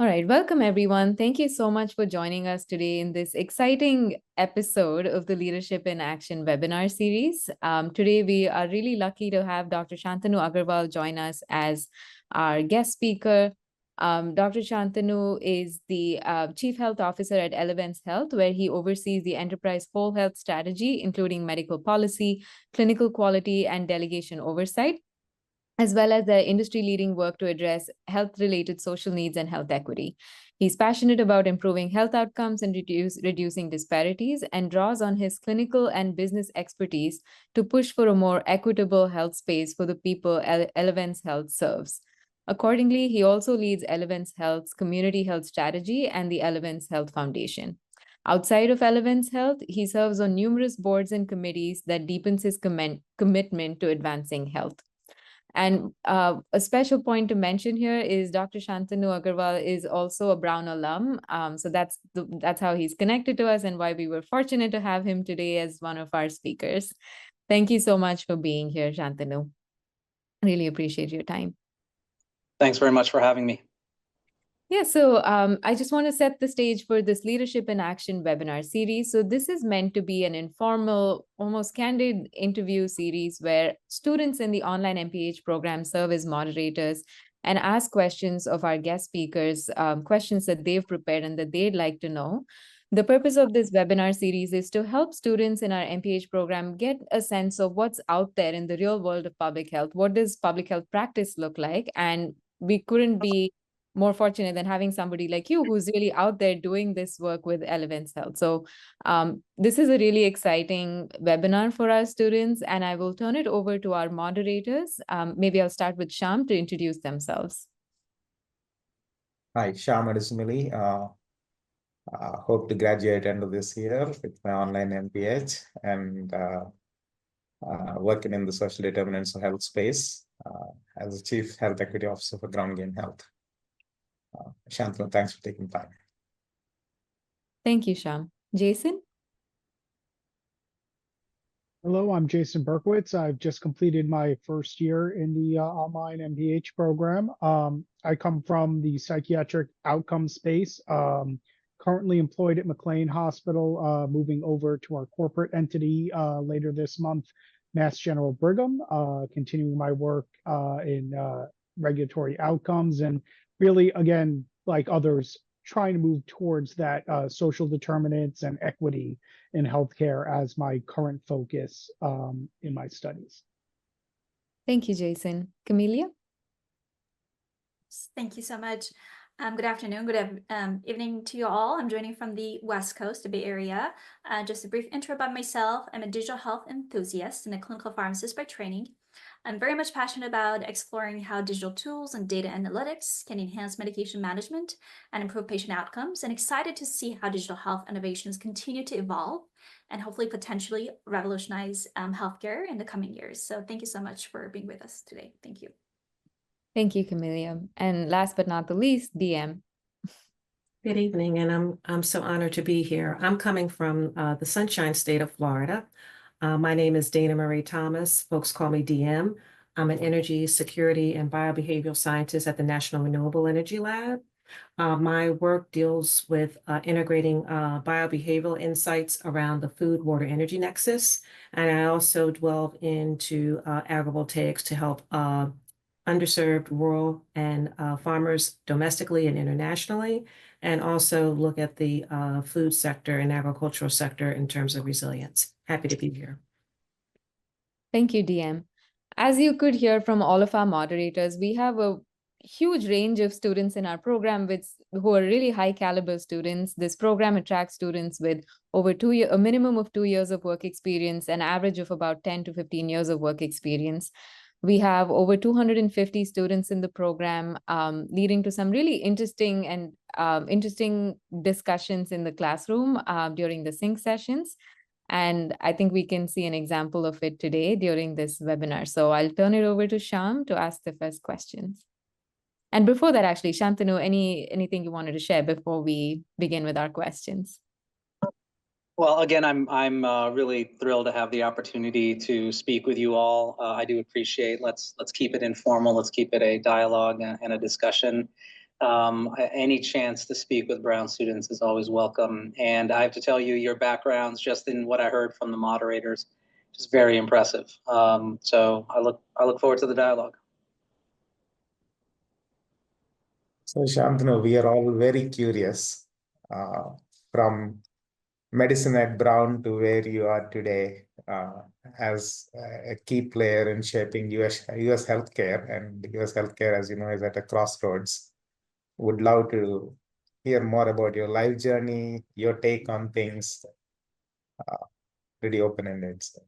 All right, welcome everyone. Thank you so much for joining us today in this exciting episode of the Leadership in Action webinar series. Today, we are really lucky to have Dr. Shantanu Agarwal join us as our guest speaker. Dr. Shantanu is the Chief Health Officer at Elevance Health, where he oversees the enterprise whole health strategy, including medical policy, clinical quality, and delegation oversight, as well as their industry-leading work to address health-related social needs and health equity. He's passionate about improving health outcomes and reducing disparities, and draws on his clinical and business expertise to push for a more equitable health space for the people Elevance Health serves. Accordingly, he also leads Elevance Health's community health strategy and the Elevance Health Foundation. Outside of Elevance Health, he serves on numerous boards and committees that deepens his commitment to advancing health. And a special point to mention here is Dr. Shantanu Agarwal is also a Brown alum. So that's how he's connected to us and why we were fortunate to have him today as one of our speakers. Thank you so much for being here, Shantanu. Really appreciate your time. Thanks very much for having me. Yeah, so I just want to set the stage for this Leadership in Action webinar series. So this is meant to be an informal, almost candid interview series where students in the online MPH program serve as moderators and ask questions of our guest speakers, questions that they've prepared and that they'd like to know. The purpose of this webinar series is to help students in our MPH program get a sense of what's out there in the real world of public health. What does public health practice look like? And we couldn't be more fortunate than having somebody like you who's really out there doing this work with Elevance Health. So this is a really exciting webinar for our students, and I will turn it over to our moderators. Maybe I'll start with Sham to introduce themselves. Hi, Sham Adismili. Hope to graduate end of this year with my online MPH and working in the social determinants of health space as a Chief Health Equity Officer for Ground Game Health. Shantanu, thanks for taking time. Thank you, Sham. Jason? Hello, I'm Jason Berkowitz. I've just completed my first year in the online MPH program. I come from the psychiatric outcome space, currently employed at McLean Hospital, moving over to our corporate entity later this month, Mass General Brigham, continuing my work in regulatory outcomes, and really, again, like others, trying to move towards that social determinants and equity in healthcare as my current focus in my studies. Thank you, Jason. Camelia? Thank you so much. Good afternoon, good evening to you all. I'm joining from the West Coast, the Bay Area. Just a brief intro about myself. I'm a digital health enthusiast and a clinical pharmacist by training. I'm very much passionate about exploring how digital tools and data analytics can enhance medication management and improve patient outcomes, and excited to see how digital health innovations continue to evolve and hopefully potentially revolutionize healthcare in the coming years. So thank you so much for being with us today. Thank you. Thank you, Camelia. And last but not the least, DM. Good evening, and I'm so honored to be here. I'm coming from the Sunshine State of Florida. My name is Dana Marie Thomas. Folks call me DM. I'm an energy, security, and biobehavioral scientist at the National Renewable Energy Lab. My work deals with integrating biobehavioral insights around the food, water, energy nexus. And I also delve into agrivoltaics to help underserved rural and farmers domestically and internationally, and also look at the food sector and agricultural sector in terms of resilience. Happy to be here. Thank you, DM. As you could hear from all of our moderators, we have a huge range of students in our program who are really high caliber students. This program attracts students with over a minimum of 2 years of work experience, an average of about 10 to 15 years of work experience. We have over 250 students in the program, leading to some really interesting discussions in the classroom during the sync sessions. And I think we can see an example of it today during this webinar. So I'll turn it over to Sham to ask the first questions. And before that, actually, Shantanu, anything you wanted to share before we begin with our questions? Well, again, I'm really thrilled to have the opportunity to speak with you all. I do appreciate. Let's keep it informal. Let's keep it a dialogue and a discussion. any chance to speak with Brown students is always welcome. And I have to tell you, your backgrounds, just in what I heard from the moderators, is very impressive. So I look forward to the dialogue. So Shantanu, we are all very curious from medicine at Brown to where you are today as a key player in shaping US healthcare. And US healthcare, as you know, is at a crossroads. Would love to hear more about your life journey, your take on things. Pretty open-ended. So.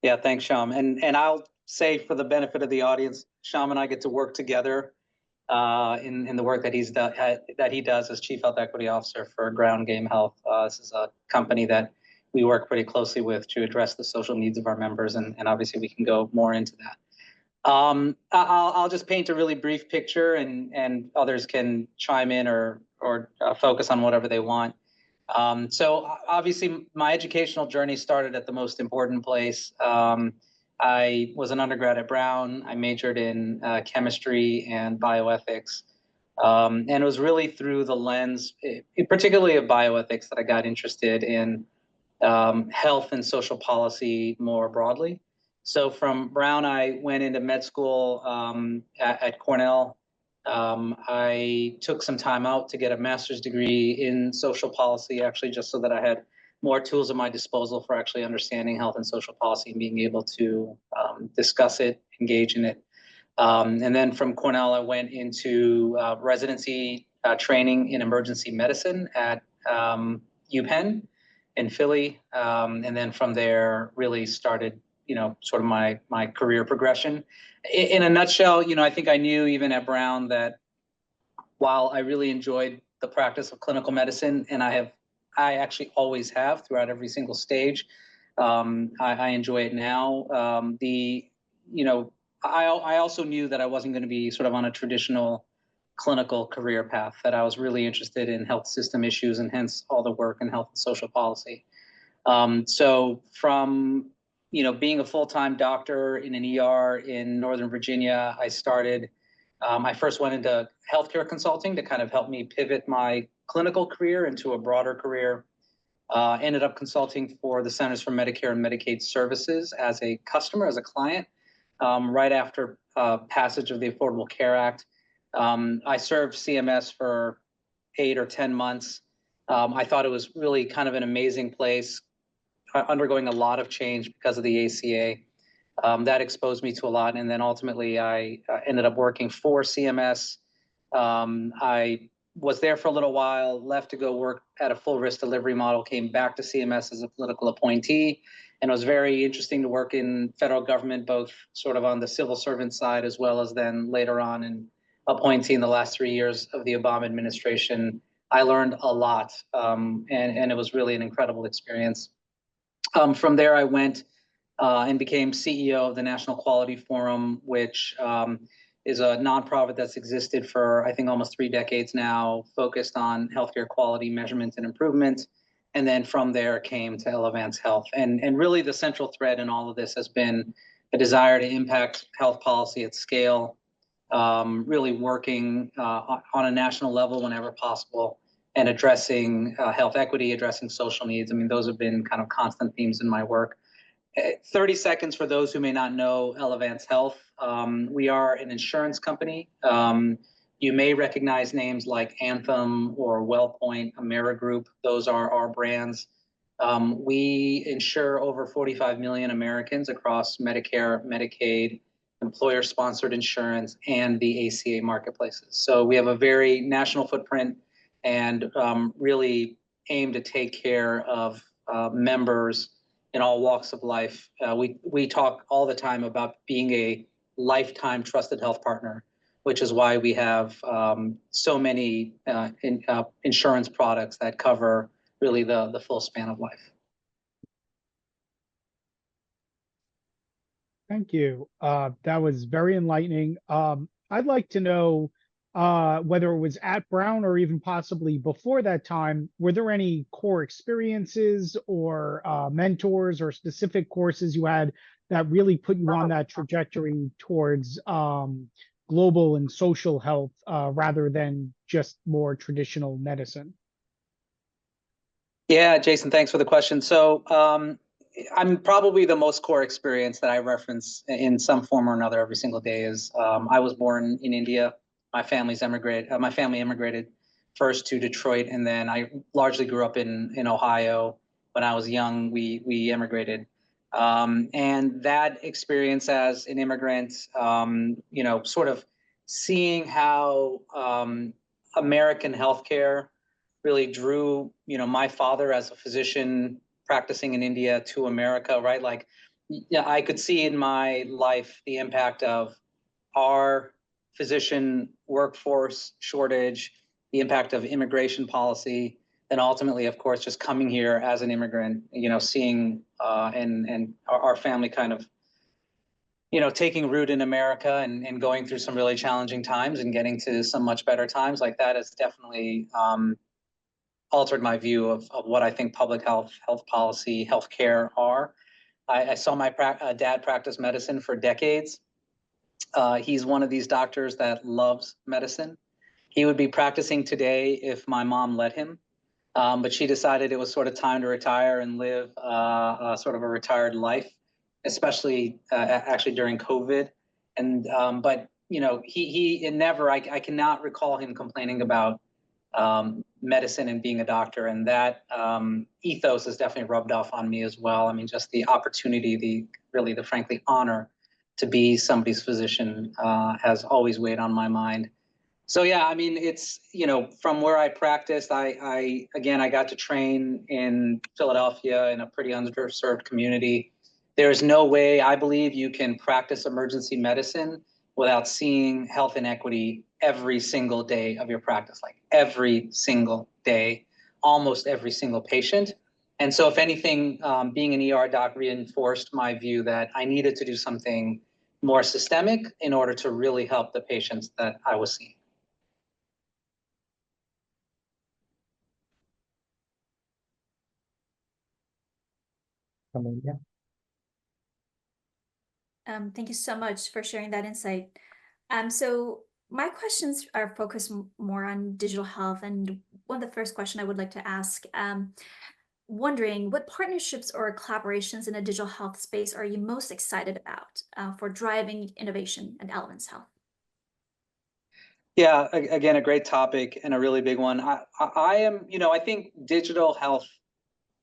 Yeah, thanks, Shyam. And I'll say, for the benefit of the audience, Shyam and I get to work together in the work that he does as Chief Health Equity Officer for Ground Game Health. This is a company that we work pretty closely with to address the social needs of our members, and obviously we can go more into that. I'll just paint a really brief picture, and others can chime in or focus on whatever they want. So obviously my educational journey started at the most important place. I was an undergrad at Brown. I majored in chemistry and bioethics. And it was really through the lens, particularly of bioethics, that I got interested in health and social policy more broadly. So from Brown, I went into med school at Cornell. I took some time out to get a master's degree in social policy, actually, just so that I had more tools at my disposal for actually understanding health and social policy and being able to discuss it, engage in it. And then from Cornell, I went into residency training in emergency medicine at UPenn in Philly. And then from there, really started, sort of my career progression. In a nutshell, I think I knew even at Brown that while I really enjoyed the practice of clinical medicine, and I actually always have throughout every single stage, I enjoy it now. I also knew that I wasn't going to be sort of on a traditional clinical career path, that I was really interested in health system issues, and hence all the work in health and social policy. So from being a full-time doctor in an ER in Northern Virginia, I first went into healthcare consulting to kind of help me pivot my clinical career into a broader career. Ended up consulting for the Centers for Medicare and Medicaid Services as a customer, as a client, right after passage of the Affordable Care Act. I served CMS for 8 or 10 months. I thought it was really kind of an amazing place, undergoing a lot of change because of the ACA. That exposed me to a lot. And then ultimately, I ended up working for CMS. I was there for a little while, left to go work at a full risk delivery model, came back to CMS as a political appointee. And it was very interesting to work in federal government, both sort of on the civil servant side, as well as then later on in appointee in the last 3 years of the Obama administration. I learned a lot, and it was really an incredible experience. From there, I went and became CEO of the National Quality Forum, which is a nonprofit that's existed for, I think, almost 3 decades now, focused on healthcare quality measurement and improvement. And then from there came to Elevance Health. And really the central thread in all of this has been a desire to impact health policy at scale, really working on a national level whenever possible, and addressing health equity, addressing social needs. I mean, those have been kind of constant themes in my work. 30 seconds for those who may not know Elevance Health. We are an insurance company. You may recognize names like Anthem or WellPoint, Amerigroup. Those are our brands. We insure over 45 million Americans across Medicare, Medicaid, employer-sponsored insurance, and the ACA marketplaces. So we have a very national footprint and really aim to take care of members in all walks of life. We talk all the time about being a lifetime trusted health partner, which is why we have so many insurance products that cover really the full span of life. Thank you. That was very enlightening. I'd like to know whether it was at Brown or even possibly before that time, were there any core experiences or mentors or specific courses you had that really put you on that trajectory towards global and social health rather than just more traditional medicine? Yeah, Jason, thanks for the question. So I'm probably the most core experience that I reference in some form or another every single day is I was born in India. My family immigrated first to Detroit, and then I largely grew up in Ohio. When I was young, we immigrated. And that experience as an immigrant, sort of seeing how American healthcare really drew, my father as a physician practicing in India to America, right? Like, yeah, I could see in my life the impact of our physician workforce shortage, the impact of immigration policy, and ultimately, of course, just coming here as an immigrant, seeing and our family kind of, taking root in America and going through some really challenging times and getting to some much better times. Like that is definitely altered my view of what I think public health policy, healthcare are. I saw my dad practice medicine for decades. He's one of these doctors that loves medicine. He would be practicing today if my mom let him, but she decided it was sort of time to retire and live sort of a retired life, especially actually during COVID. And but he never. I cannot recall him complaining about medicine and being a doctor, and that ethos is definitely rubbed off on me as well. I mean, just the opportunity, the frankly honor to be somebody's physician has always weighed on my mind. So yeah, I mean, it's from where I practiced, I got to train in Philadelphia in a pretty underserved community. There's no way I believe you can practice emergency medicine without seeing health inequity every single day of your practice, like every single day, almost every single patient. And so if anything, being an ER doc reinforced my view that I needed to do something more systemic in order to really help the patients that I was seeing. Amelia? Thank you so much for sharing that insight. So my questions are focused more on digital health, and one of the first question I would like to ask, wondering what partnerships or collaborations in the digital health space are you most excited about for driving innovation in Elevance Health? Yeah, again, a great topic and a really big one. I am, I think digital health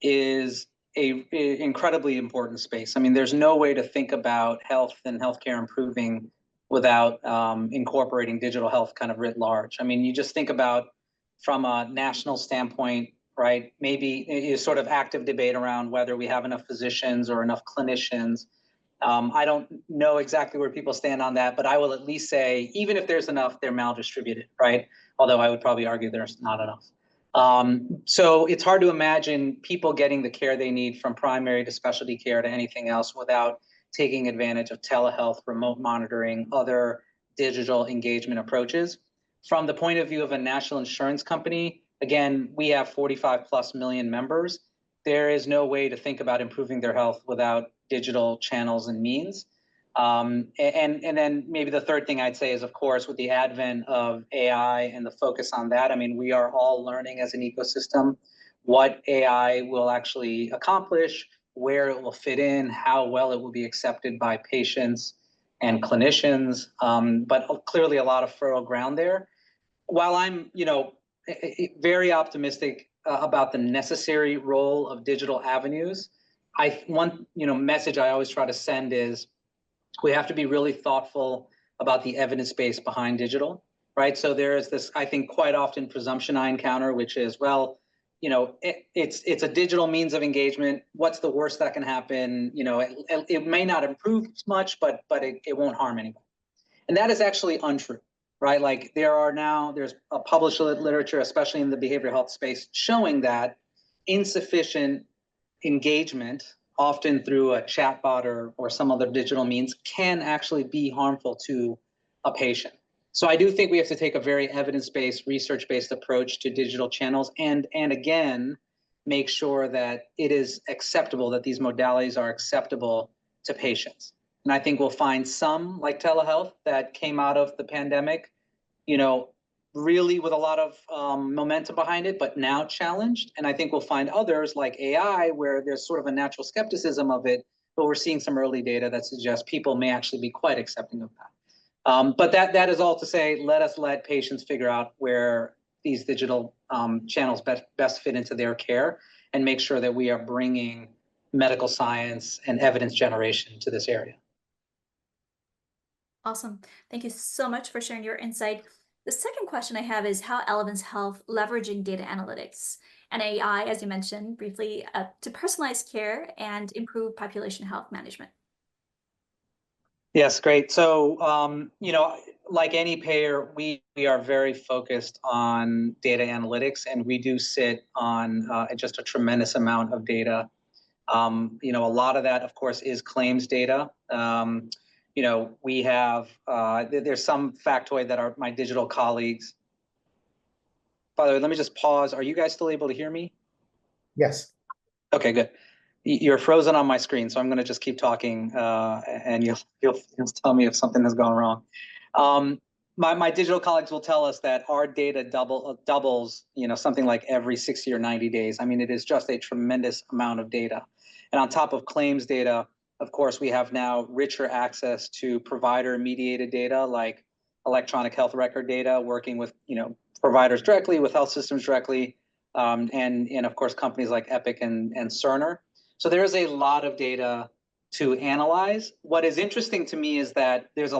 is a incredibly important space. I mean, there's no way to think about health and healthcare improving without incorporating digital health kind of writ large. I mean, you just think about from a national standpoint, right? Maybe a sort of active debate around whether we have enough physicians or enough clinicians. I don't know exactly where people stand on that, but I will at least say, even if there's enough, they're maldistributed, right? Although I would probably argue there's not enough. So it's hard to imagine people getting the care they need from primary to specialty care to anything else without taking advantage of telehealth, remote monitoring, other digital engagement approaches. From the point of view of a national insurance company, again, we have 45 plus million members. There is no way to think about improving their health without digital channels and means. And then maybe the third thing I'd say is, of course, with the advent of AI and the focus on that, I mean, we are all learning as an ecosystem what AI will actually accomplish, where it will fit in, how well it will be accepted by patients and clinicians. But clearly a lot of fertile ground there. While I'm, very optimistic about the necessary role of digital avenues, one message I always try to send is we have to be really thoughtful about the evidence base behind digital, right? So there is this, I think, quite often presumption I encounter, which is, well, it's a digital means of engagement. What's the worst that can happen? It may not improve much, but it won't harm anyone. And that is actually untrue, right? Like there's a published literature, especially in the behavioral health space, showing that insufficient engagement, often through a chatbot or some other digital means, can actually be harmful to a patient. So I do think we have to take a very evidence-based, research-based approach to digital channels, and again, make sure that it is acceptable, that these modalities are acceptable to patients. And I think we'll find some, like telehealth, that came out of the pandemic, really with a lot of momentum behind it, but now challenged. And I think we'll find others like AI, where there's sort of a natural skepticism of it, but we're seeing some early data that suggests people may actually be quite accepting of that. But that is all to say, let patients figure out where these digital channels best fit into their care, and make sure that we are bringing medical science and evidence generation to this area. Awesome. Thank you so much for sharing your insight. The second question I have is how Elevance Health leveraging data analytics and AI, as you mentioned briefly, to personalize care and improve population health management. Yes, great. So, like any payer, we are very focused on data analytics, and we do sit on just a tremendous amount of data. A lot of that, of course, is claims data. We have, there's some factoid that my digital colleagues. By the way, let me just pause. Are you guys still able to hear me? Yes. Okay, good. You're frozen on my screen, so I'm going to just keep talking, and you'll tell me if something has gone wrong. My digital colleagues will tell us that our data doubles, something like every 60 or 90 days. I mean, it is just a tremendous amount of data. And on top of claims data, of course, we have now richer access to provider-mediated data like electronic health record data, working with providers directly, with health systems directly, and of course companies like Epic and Cerner. So there is a lot of data to analyze. What is interesting to me is that there's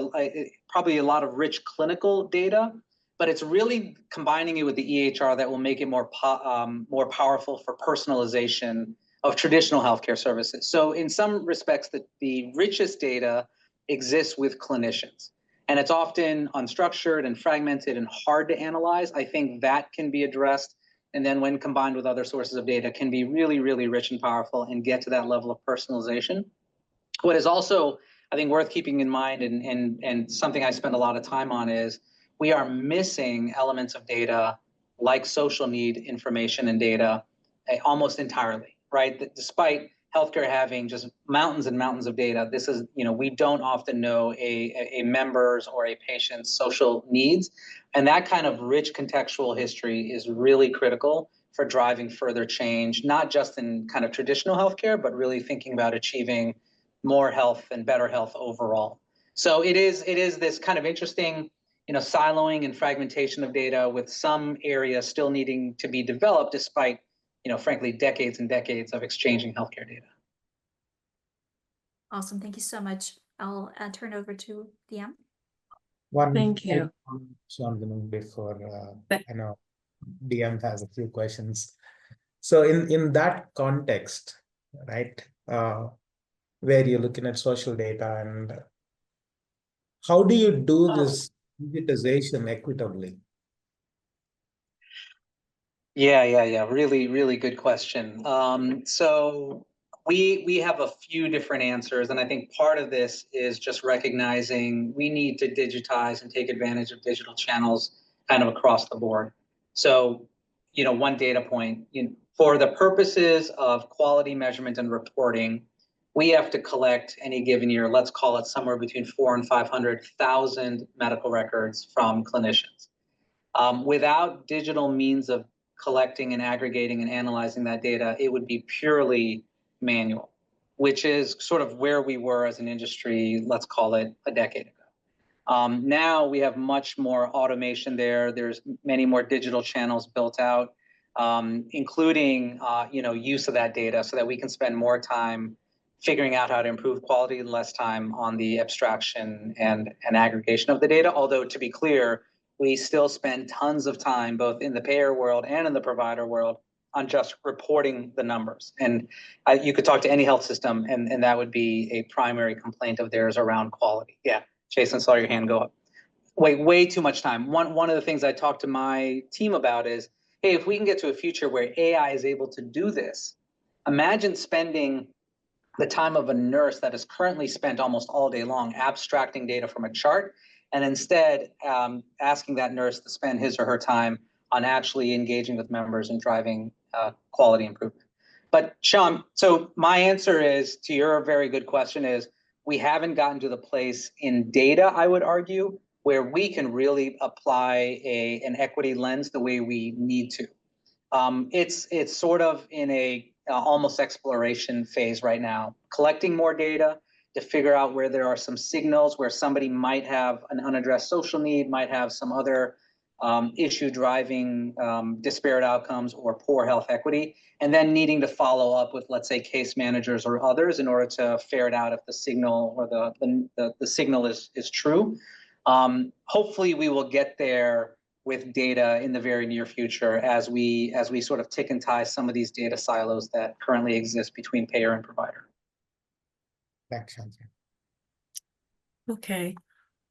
probably a lot of rich clinical data, but it's really combining it with the EHR that will make it more powerful for personalization of traditional healthcare services. So in some respects, the richest data exists with clinicians, and it's often unstructured and fragmented and hard to analyze. I think that can be addressed, and then when combined with other sources of data, can be really, really rich and powerful and get to that level of personalization. What is also, I think, worth keeping in mind, and something I spend a lot of time on, is we are missing elements of data like social need information and data almost entirely, right? That despite healthcare having just mountains and mountains of data, this is, we don't often know a member's or a patient's social needs. And that kind of rich contextual history is really critical for driving further change, not just in kind of traditional healthcare, but really thinking about achieving more health and better health overall. So it is this kind of interesting, siloing and fragmentation of data, with some areas still needing to be developed despite, frankly, decades and decades of exchanging healthcare data. Awesome. Thank you so much. I'll turn it over to DM. Thank you. Before I know DM has a few questions. So in that context, right, where you're looking at social data, and how do you do this digitization equitably? Yeah. Really, really good question. So we have a few different answers, and I think part of this is just recognizing we need to digitize and take advantage of digital channels kind of across the board. So, one data point, for the purposes of quality measurement and reporting, we have to collect any given year, let's call it somewhere between 400,000 and 500,000 medical records from clinicians. Without digital means of collecting and aggregating and analyzing that data, it would be purely manual, which is sort of where we were as an industry, let's call it a decade ago. Now we have much more automation there. There's many more digital channels built out, including use of that data so that we can spend more time figuring out how to improve quality and less time on the abstraction and aggregation of the data. Although, to be clear, we still spend tons of time, both in the payer world and in the provider world, on just reporting the numbers. And you could talk to any health system, and that would be a primary complaint of theirs around quality. Yeah, Jason, saw your hand go up. Way too much time. One of the things I talk to my team about is, hey, if we can get to a future where AI is able to do this, imagine spending the time of a nurse that is currently spent almost all day long abstracting data from a chart, and instead asking that nurse to spend his or her time on actually engaging with members and driving quality improvement. But Sean, so my answer is to your very good question is, we haven't gotten to the place in data, I would argue, where we can really apply an equity lens the way we need to. It's sort of in a almost exploration phase right now, collecting more data to figure out where there are some signals where somebody might have an unaddressed social need, might have some other issue driving disparate outcomes or poor health equity, and then needing to follow up with, let's say, case managers or others in order to ferret out if the signal or the signal is true. Hopefully we will get there with data in the very near future as we sort of tick and tie some of these data silos that currently exist between payer and provider. Thanks, Shantanu. Okay,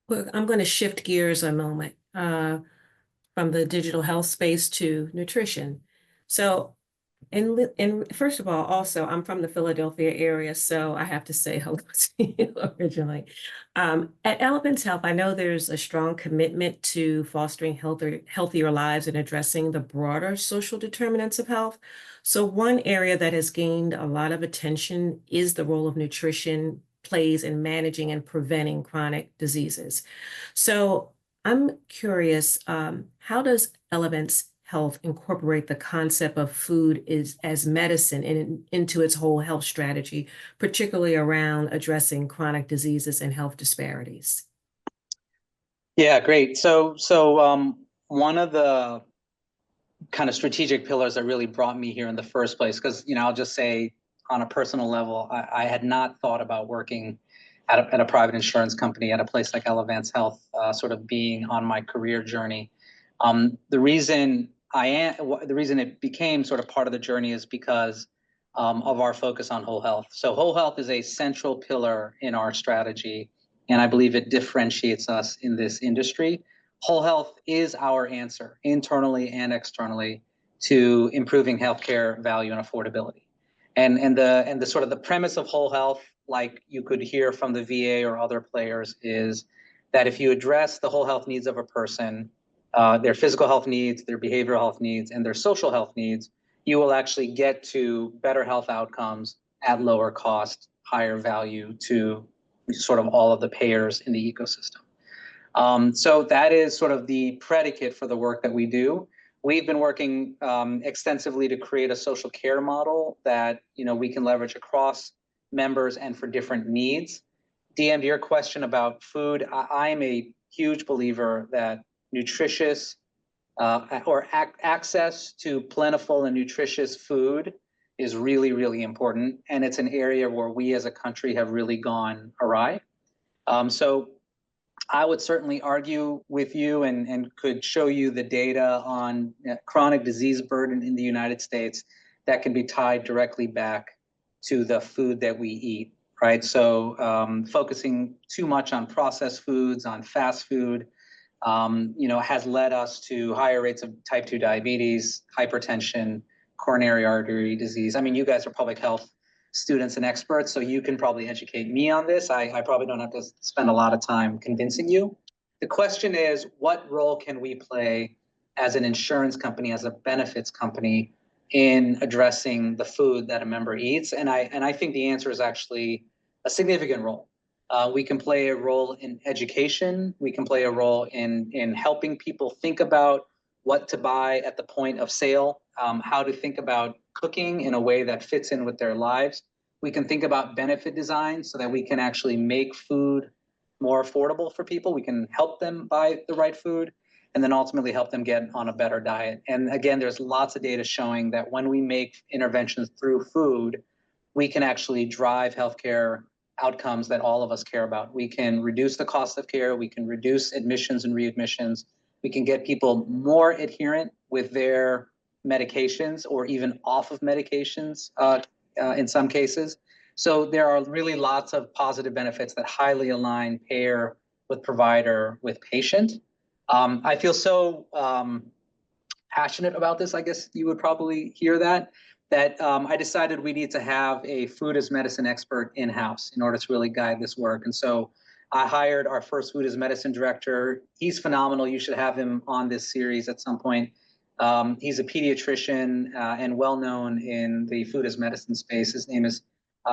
well, I'm going to shift gears a moment from the digital health space to nutrition. So, and first of all, also, I'm from the Philadelphia area, so I have to say hello to you originally. At Elevance Health, I know there's a strong commitment to fostering healthier lives and addressing the broader social determinants of health. So one area that has gained a lot of attention is the role of nutrition plays in managing and preventing chronic diseases. So I'm curious, how does Elevance Health incorporate the concept of food as medicine into its whole health strategy, particularly around addressing chronic diseases and health disparities? Yeah, great. So one of the kind of strategic pillars that really brought me here in the first place, because I'll just say on a personal level, I had not thought about working at a private insurance company at a place like Elevance Health, sort of being on my career journey. The reason it became sort of part of the journey is because of our focus on whole health. So whole health is a central pillar in our strategy, and I believe it differentiates us in this industry. Whole health is our answer, internally and externally, to improving healthcare value and affordability. And the sort of the premise of whole health, like you could hear from the VA or other players, is that if you address the whole health needs of a person, their physical health needs, their behavioral health needs, and their social health needs, you will actually get to better health outcomes at lower cost, higher value to sort of all of the payers in the ecosystem. So that is sort of the predicate for the work that we do. We've been working extensively to create a social care model that we can leverage across members and for different needs. DM, to your question about food, I'm a huge believer that nutritious access to plentiful and nutritious food is really, really important. And it's an area where we as a country have really gone awry. So I would certainly argue with you and could show you the data on chronic disease burden in the United States that can be tied directly back to the food that we eat, right? So focusing too much on processed foods, on fast food, has led us to higher rates of type 2 diabetes, hypertension, coronary artery disease. I mean, you guys are public health students and experts, so you can probably educate me on this. I probably don't have to spend a lot of time convincing you. The question is, what role can we play as an insurance company, as a benefits company, in addressing the food that a member eats? And I think the answer is actually a significant role. We can play a role in education. We can play a role in helping people think about what to buy at the point of sale, how to think about cooking in a way that fits in with their lives. We can think about benefit design so that we can actually make food more affordable for people. We can help them buy the right food and then ultimately help them get on a better diet. And again, there's lots of data showing that when we make interventions through food, we can actually drive healthcare outcomes that all of us care about. We can reduce the cost of care. We can reduce admissions and readmissions. We can get people more adherent with their medications or even off of medications in some cases. So there are really lots of positive benefits that highly align payer with provider with patient. I feel so passionate about this, I guess you would probably hear that I decided we need to have a food as medicine expert in-house in order to really guide this work. And so I hired our first food as medicine director. He's phenomenal. You should have him on this series at some point. He's a pediatrician and well-known in the food as medicine space. His name is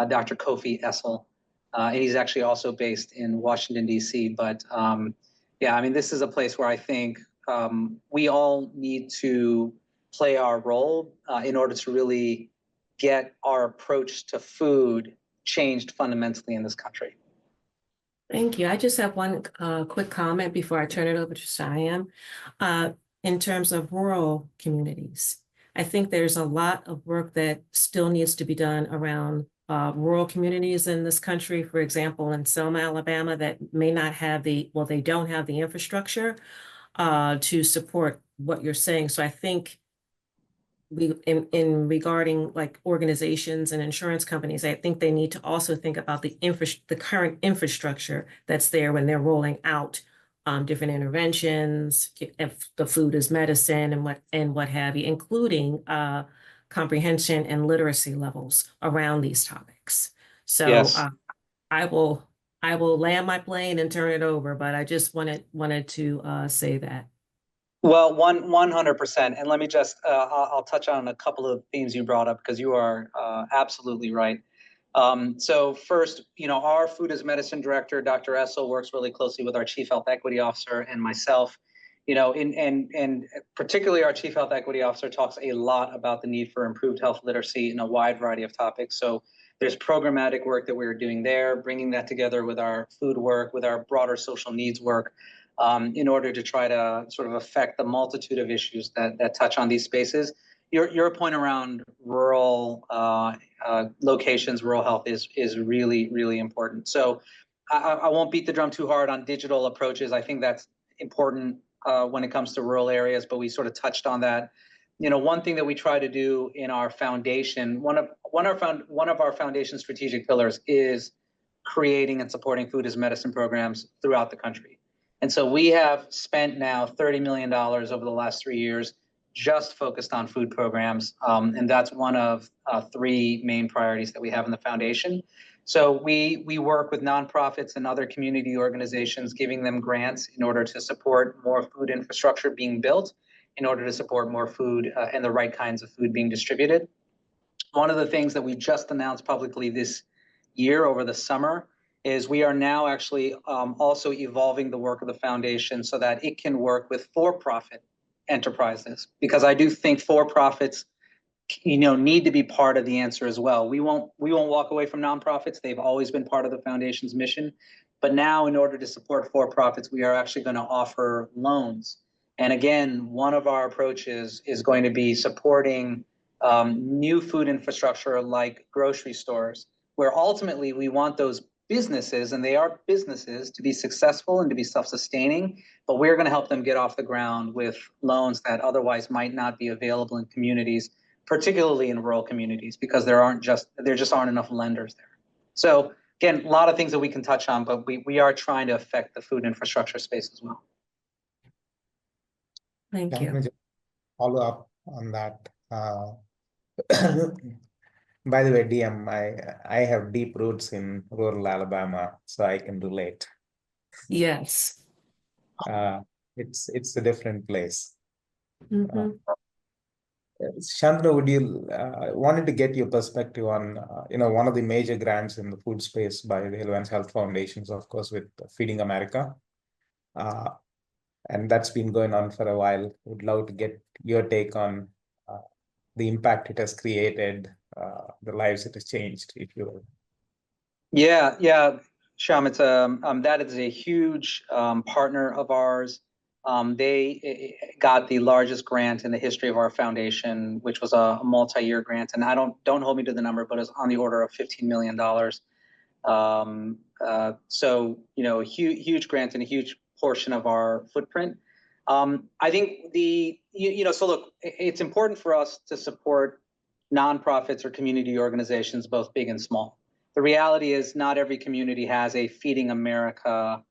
Dr. Kofi Essel. and he's actually also based in Washington, D.C. But yeah, I mean, this is a place where I think we all need to play our role in order to really get our approach to food changed fundamentally in this country. Thank you. I just have one quick comment before I turn it over to Cheyenne. In terms of rural communities, I think there's a lot of work that still needs to be done around rural communities in this country. For example, in Selma, Alabama, that may not have they don't have the infrastructure to support what you're saying. So I think in regarding like organizations and insurance companies, I think they need to also think about the current infrastructure that's there when they're rolling out different interventions, if the food is medicine and what have you, including comprehension and literacy levels around these topics. So Yes. I will land my plane and turn it over, but I just wanted to say that. Well, 100%. And let me just, I'll touch on a couple of themes you brought up because you are absolutely right. So first, our food as medicine director, Dr. Essel, works really closely with our chief health equity officer and myself, and particularly our chief health equity officer talks a lot about the need for improved health literacy in a wide variety of topics. So there's programmatic work that we're doing there, bringing that together with our food work, with our broader social needs work, in order to try to sort of affect the multitude of issues that touch on these spaces. Your point around rural locations, rural health is really, really important. So I won't beat the drum too hard on digital approaches. I think that's important when it comes to rural areas, but we sort of touched on that. One thing that we try to do in our foundation, one of our foundation strategic pillars is creating and supporting food as medicine programs throughout the country. And so we have spent now $30 million over the last 3 years just focused on food programs. And that's one of 3 main priorities that we have in the foundation. So we work with nonprofits and other community organizations, giving them grants in order to support more food infrastructure being built, in order to support more food and the right kinds of food being distributed. One of the things that we just announced publicly this year over the summer is we are now actually also evolving the work of the foundation so that it can work with for-profit enterprises, because I do think for-profits need to be part of the answer as well. We won't walk away from nonprofits. They've always been part of the foundation's mission. But now, in order to support for-profits, we are actually going to offer loans. And again, one of our approaches is going to be supporting new food infrastructure like grocery stores, where ultimately we want those businesses, and they are businesses, to be successful and to be self-sustaining, but we're going to help them get off the ground with loans that otherwise might not be available in communities, particularly in rural communities, because there just aren't enough lenders there. So again, a lot of things that we can touch on, but we are trying to affect the food infrastructure space as well. Thank you. Let me just follow up on that. By the way, DM, I have deep roots in rural Alabama, so I can relate. Yes. It's a different place. Mhm. Shantanu, would you wanted to get your perspective on one of the major grants in the food space by the Elevance Health Foundations, of course, with Feeding America, and that's been going on for a while. Would love to get your take on the impact it has created, the lives it has changed, if you will. Yeah, Shyam, it's that is a huge partner of ours. They got the largest grant in the history of our foundation, which was a multi-year grant, and don't hold me to the number, but it's on the order of $15 million. So a huge grant and a huge portion of our footprint. I think so look, it's important for us to support nonprofits or community organizations, both big and small. The reality is not every community has a Feeding America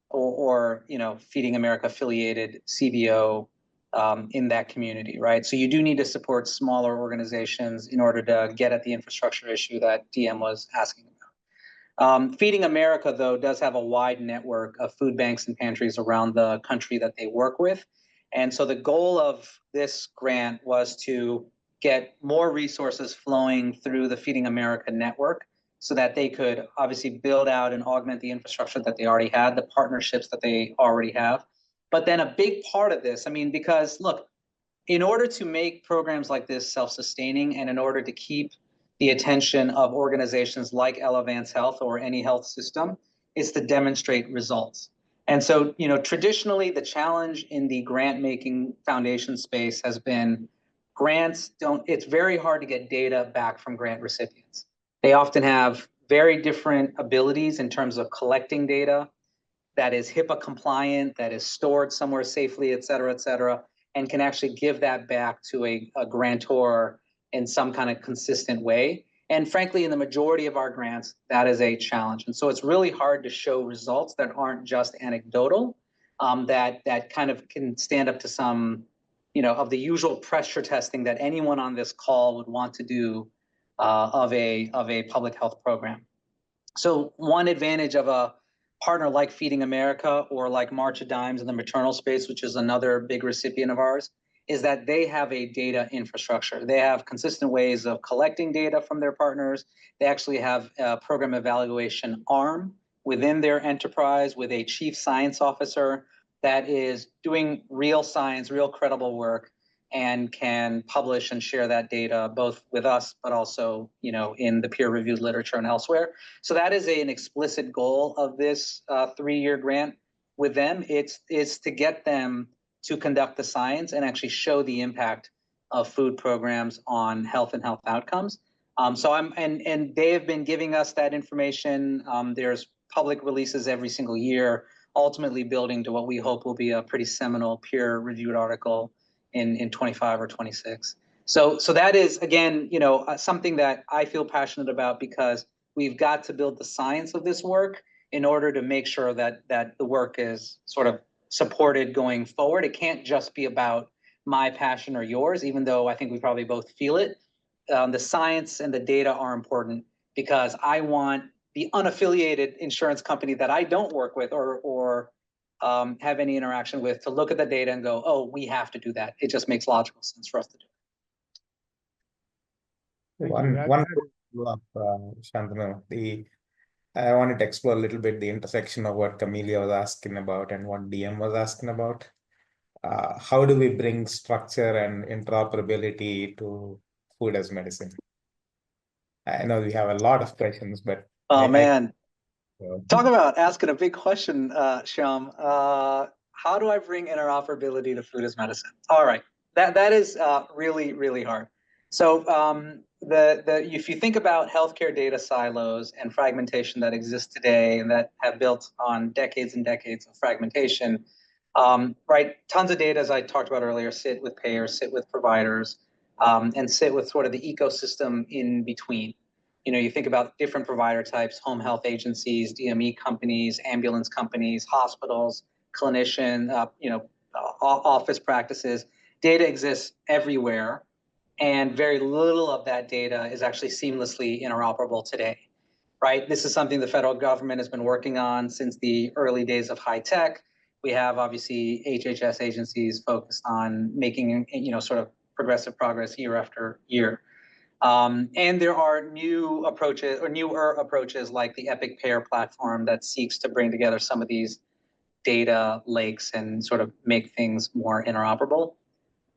or Feeding America affiliated CBO in that community, right? So you do need to support smaller organizations in order to get at the infrastructure issue that DM was asking about. Feeding America, though, does have a wide network of food banks and pantries around the country that they work with. And so the goal of this grant was to get more resources flowing through the Feeding America network so that they could obviously build out and augment the infrastructure that they already had, the partnerships that they already have. But then a big part of this, I mean, because look, in order to make programs like this self-sustaining and in order to keep the attention of organizations like Elevance Health or any health system, is to demonstrate results. And so, traditionally, the challenge in the grant-making foundation space has been it's very hard to get data back from grant recipients. They often have very different abilities in terms of collecting data that is HIPAA compliant, that is stored somewhere safely, et cetera, and can actually give that back to a grantor in some kind of consistent way. And frankly, in the majority of our grants, that is a challenge. And so it's really hard to show results that aren't just anecdotal, that kind of can stand up to some, of the usual pressure testing that anyone on this call would want to do of a public health program. So one advantage of a partner like Feeding America or like March of Dimes in the maternal space, which is another big recipient of ours, is that they have a data infrastructure. They have consistent ways of collecting data from their partners. They actually have a program evaluation arm within their enterprise with a chief science officer that is doing real science, real credible work, and can publish and share that data both with us, but also, in the peer-reviewed literature and elsewhere. So that is an explicit goal of this 3-year grant with them. It's to get them to conduct the science and actually show the impact of food programs on health and health outcomes. And they have been giving us that information. There's public releases every single year, ultimately building to what we hope will be a pretty seminal peer-reviewed article in 25 or 26. So that is, again, something that I feel passionate about because we've got to build the science of this work in order to make sure that the work is sort of supported going forward. It can't just be about my passion or yours, even though I think we probably both feel it. The science and the data are important because I want the unaffiliated insurance company that I don't work with or have any interaction with to look at the data and go, oh, we have to do that. It just makes logical sense for us to do. Shantanu, I wanted to explore a little bit the intersection of what Camelia was asking about and what DM was asking about. How do we bring structure and interoperability to food as medicine? I know we have a lot of questions, but talk about asking a big question, Shyam. How do I bring interoperability to food as medicine? All right, that is really, really hard. So if you think about healthcare data silos and fragmentation that exist today and that have built on decades and decades of fragmentation, right? Tons of data, as I talked about earlier, sit with payers, sit with providers, and sit with sort of the ecosystem in between. You think about different provider types, home health agencies, DME companies, ambulance companies, hospitals, clinician, office practices. Data exists everywhere, and very little of that data is actually seamlessly interoperable today, right? This is something the federal government has been working on since the early days of high tech. We have obviously HHS agencies focused on making, sort of progressive progress year after year. And there are new approaches or newer approaches like the Epic Payer platform that seeks to bring together some of these data lakes and sort of make things more interoperable.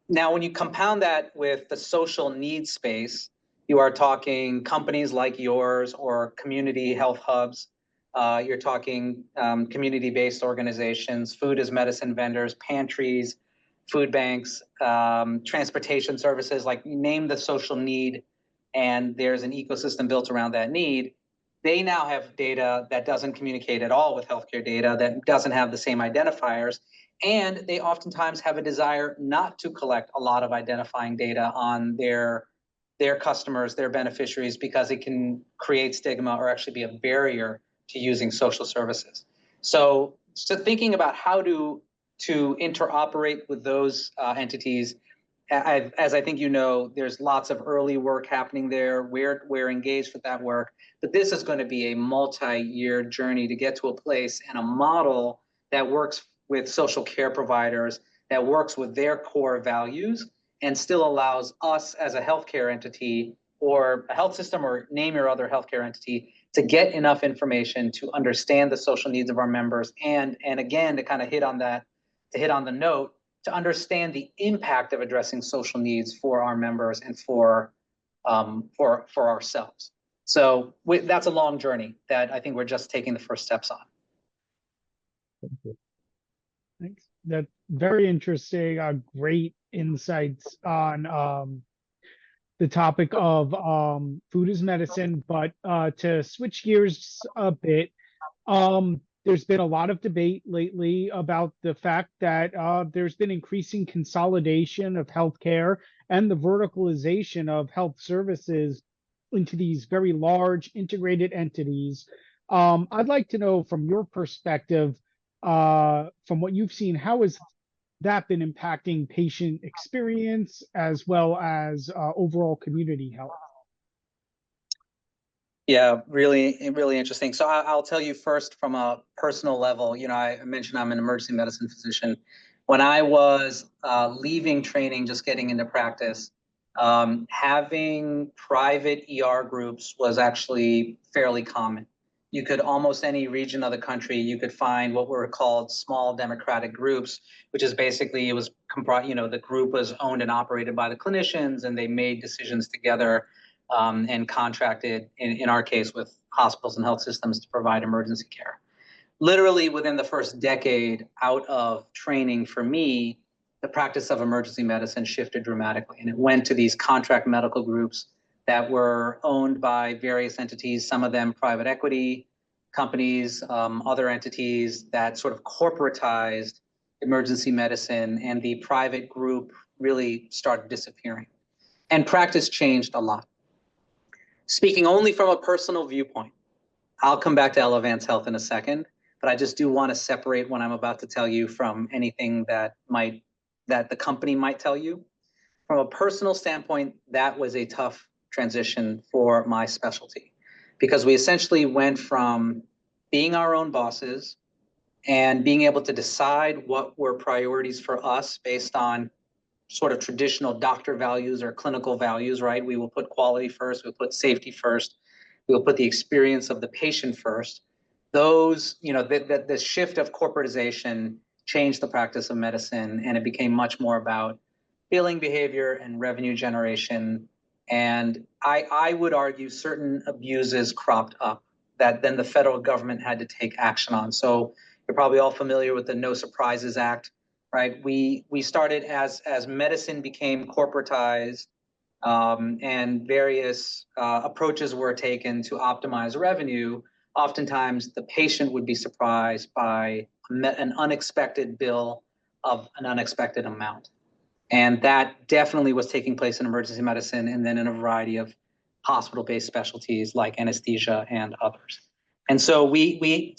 Now, when you compound that with the social needs space, you are talking companies like yours or community health hubs. You're talking community-based organizations, food as medicine vendors, pantries, food banks, transportation services, like name the social need, and there's an ecosystem built around that need. They now have data that doesn't communicate at all with healthcare data, that doesn't have the same identifiers, and they oftentimes have a desire not to collect a lot of identifying data on their customers, their beneficiaries, because it can create stigma or actually be a barrier to using social services. So thinking about how to interoperate with those entities, as I think there's lots of early work happening there. We're engaged with that work, but this is going to be a multi-year journey to get to a place and a model that works with social care providers, that works with their core values, and still allows us as a healthcare entity or a health system or name your other healthcare entity to get enough information to understand the social needs of our members, and again, to kind of hit on the note, to understand the impact of addressing social needs for our members and for ourselves. So that's a long journey that I think we're just taking the first steps on. Thank you. Thanks. That's very interesting. Great insights on the topic of food as medicine. But to switch gears a bit, there's been a lot of debate lately about the fact that there's been increasing consolidation of healthcare and the verticalization of health services into these very large integrated entities. I'd like to know from your perspective, from what you've seen, how has that been impacting patient experience as well as overall community health? Yeah, really, really interesting. So I'll tell you first from a personal level. You know, I mentioned I'm an emergency medicine physician. When I was leaving training, just getting into practice, having private ER groups was actually fairly common. You could almost any region of the country, you could find what were called small democratic groups, which is basically the group was owned and operated by the clinicians, and they made decisions together. And contracted, in our case, with hospitals and health systems to provide emergency care. Literally within the first decade out of training for me, the practice of emergency medicine shifted dramatically, and it went to these contract medical groups that were owned by various entities, some of them private equity companies, other entities that sort of corporatized emergency medicine, and the private group really started disappearing. And practice changed a lot. Speaking only from a personal viewpoint, I'll come back to Elevance Health in a second, but I just do want to separate what I'm about to tell you from anything that the company might tell you. From a personal standpoint, that was a tough transition for my specialty, because we essentially went from being our own bosses and being able to decide what were priorities for us based on sort of traditional doctor values or clinical values, right? We will put quality first, we'll put safety first, we'll put the experience of the patient first. Those, the shift of corporatization changed the practice of medicine, and it became much more about billing behavior and revenue generation. And I would argue certain abuses cropped up that then the federal government had to take action on. So you're probably all familiar with the No Surprises Act. Right, we started as medicine became corporatized, and various approaches were taken to optimize revenue. Oftentimes, the patient would be surprised by an unexpected bill of an unexpected amount, and that definitely was taking place in emergency medicine, and then in a variety of hospital-based specialties like anesthesia and others. And so we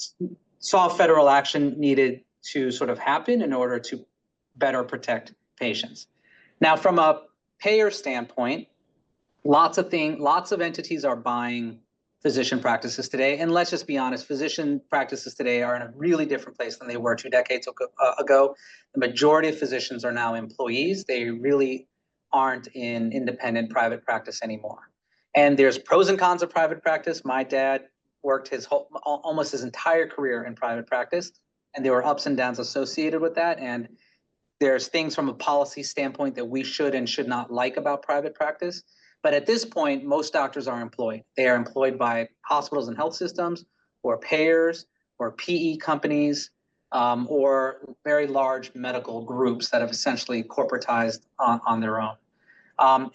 saw federal action needed to sort of happen in order to better protect patients. Now, from a payer standpoint, lots of entities are buying physician practices today. And let's just be honest, physician practices today are in a really different place than they were 2 decades ago. The majority of physicians are now employees. They really aren't in independent private practice anymore. And there's pros and cons of private practice. My dad worked almost his entire career in private practice, and there were ups and downs associated with that. And there's things from a policy standpoint that we should and should not like about private practice. But at this point, most doctors are employed. They are employed by hospitals and health systems, or payers, or PE companies, or very large medical groups that have essentially corporatized on their own.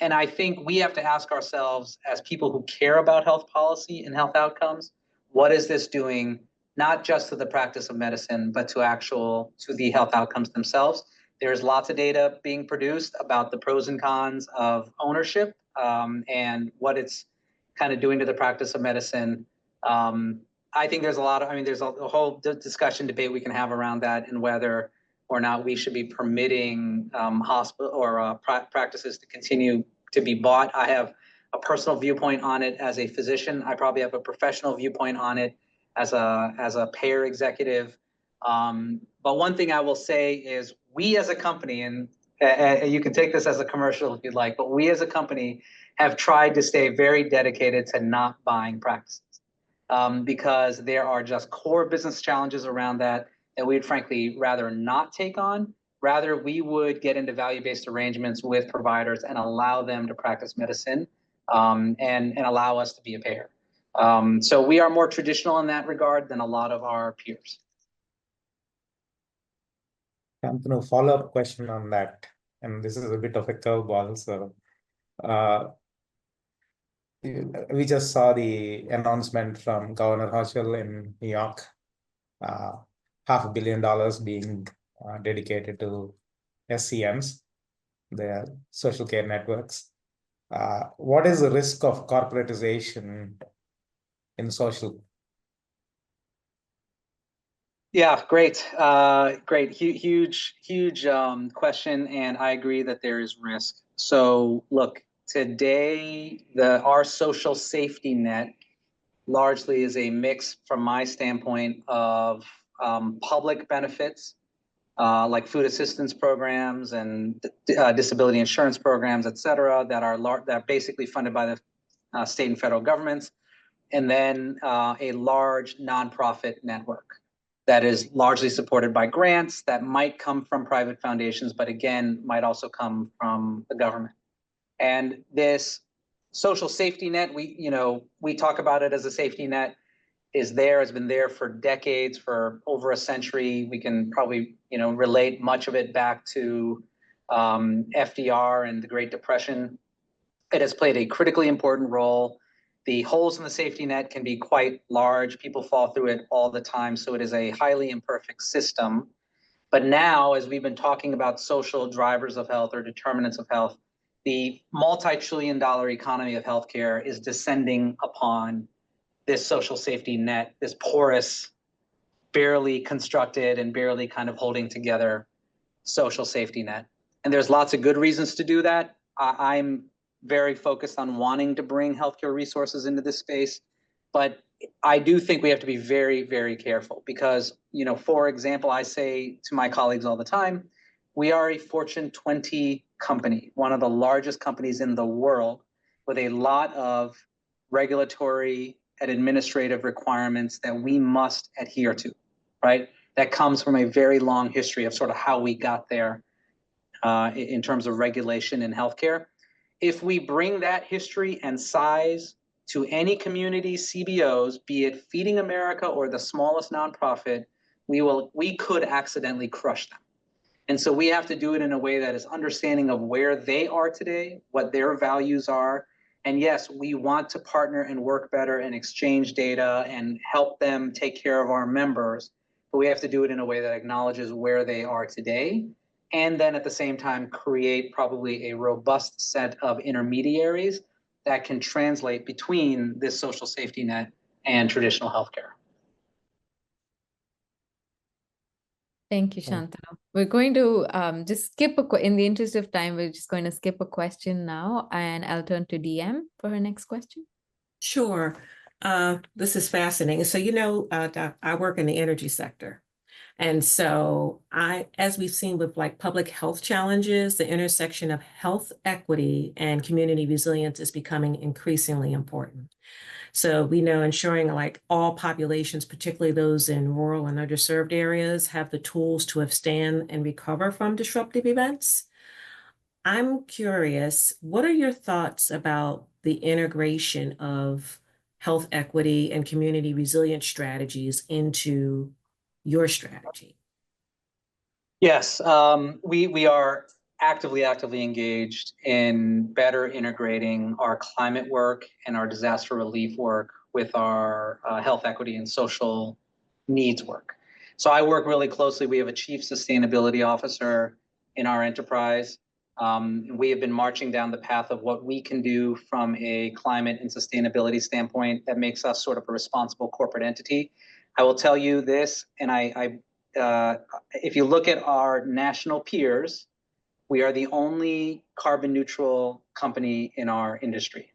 And I think we have to ask ourselves, as people who care about health policy and health outcomes, what is this doing, not just to the practice of medicine, but to the health outcomes themselves? There's lots of data being produced about the pros and cons of ownership, and what it's kind of doing to the practice of medicine. I think there's there's a whole discussion debate we can have around that, and whether or not we should be permitting hospital or practices to continue to be bought. I have a personal viewpoint on it as a physician. I probably have a professional viewpoint on it as a payer executive. But one thing I will say is, we as a company, and you can take this as a commercial if you'd like, but we as a company have tried to stay very dedicated to not buying practices. because there are just core business challenges around that we'd frankly rather not take on. Rather, we would get into value-based arrangements with providers and allow them to practice medicine, and allow us to be a payer. So we are more traditional in that regard than a lot of our peers. Shantanu, follow-up question on that, and this is a bit of a curveball. So we just saw the announcement from Governor Hochul in New York, $500 million being dedicated to SCNs, the social care networks. What is the risk of corporatization in social? Yeah, great. Huge question. And I agree that there is risk. So look, today, our social safety net largely is a mix, from my standpoint, of public benefits, like food assistance programs and disability insurance programs, et cetera, that are basically funded by the state and federal governments, and then a large nonprofit network that is largely supported by grants that might come from private foundations, but again, might also come from the government. And this social safety net, we talk about it as a safety net, has been there for decades, for over a century. We can probably, relate much of it back to FDR and the Great Depression. It has played a critically important role. The holes in the safety net can be quite large. People fall through it all the time. So it is a highly imperfect system. But now, as we've been talking about social drivers of health or determinants of health, the multi-trillion-dollar economy of healthcare is descending upon this social safety net, this porous, barely constructed and barely kind of holding together social safety net. And there's lots of good reasons to do that. I'm very focused on wanting to bring healthcare resources into this space, but I do think we have to be very, very careful because, for example, I say to my colleagues all the time, we are a Fortune 20 company, one of the largest companies in the world, with a lot of regulatory and administrative requirements that we must adhere to, right? That comes from a very long history of sort of how we got there in terms of regulation in healthcare. If we bring that history and size to any community CBOs, be it Feeding America or the smallest nonprofit, we could accidentally crush them. And so we have to do it in a way that is understanding of where they are today, what their values are. And yes, we want to partner and work better and exchange data and help them take care of our members, but we have to do it in a way that acknowledges where they are today. And then at the same time, create probably a robust set of intermediaries that can translate between this social safety net and traditional healthcare. Thank you, Shantanu. We're going to just skip in the interest of time, we're just going to skip a question now, and I'll turn to DM for her next question. Sure. This is fascinating. So, Doc, I work in the energy sector. And so as we've seen with like public health challenges, the intersection of health equity and community resilience is becoming increasingly important. So we know ensuring like all populations, particularly those in rural and underserved areas, have the tools to withstand and recover from disruptive events. I'm curious, what are your thoughts about the integration of health equity and community resilience strategies into your strategy? Yes, we are actively engaged in better integrating our climate work and our disaster relief work with our health equity and social needs work. So I work really closely. We have a chief sustainability officer in our enterprise. We have been marching down the path of what we can do from a climate and sustainability standpoint that makes us sort of a responsible corporate entity. I will tell you this, and if you look at our national peers, we are the only carbon neutral company in our industry.